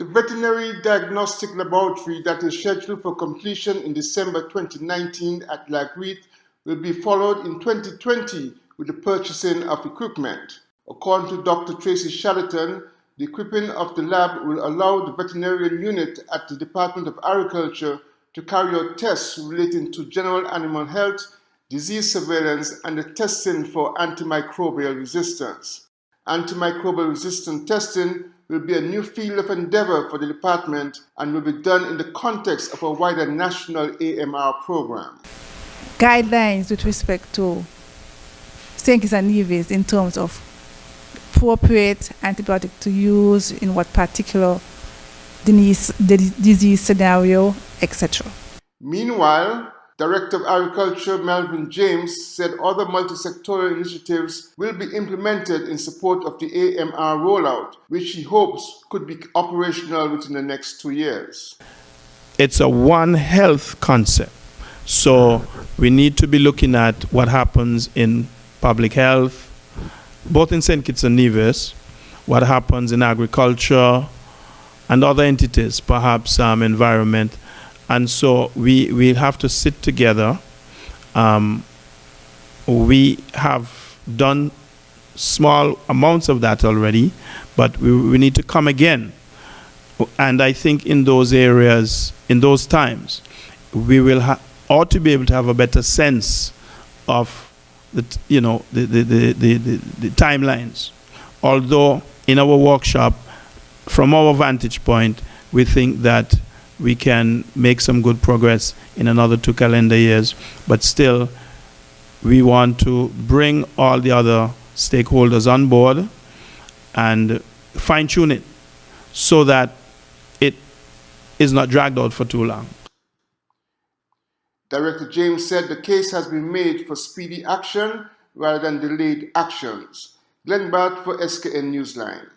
The veterinary diagnostic laboratory that is scheduled for completion in December 2019 at Lagreath will be followed in 2020 with the purchasing of equipment. According to Dr. Tracy Charlton, the equipping of the lab will allow the veterinarian unit at the Department of Agriculture to carry out tests relating to general animal health, disease surveillance, and the testing for antimicrobial resistance. Antimicrobial resistant testing will be a new field of endeavor for the department and will be done in the context of a wider national AMR program. Guidelines with respect to St. Kitts and Nevis in terms of appropriate antibiotic to use in what particular disease scenario, etc. Meanwhile, Director of Agriculture Melvin James said other multi-sectoral initiatives will be implemented in support of the AMR rollout, which he hopes could be operational within the next 2 years. It's a One Health concept. So we need to be looking at what happens in public health, both in St. Kitts and Nevis, what happens in agriculture and other entities, perhaps environment. And so we have to sit together. We have done small amounts of that already, but we need to come again. And I think in those areas, in those times, we will ought to be able to have a better sense of the timelines. Although in our workshop, from our vantage point, we think that we can make some good progress in another 2 calendar years, but still we want to bring all the other stakeholders on board and fine-tune it so that it is not dragged out for too long. Director James said the case has been made for speedy action rather than delayed actions. Glenn Bart for SKN Newsline.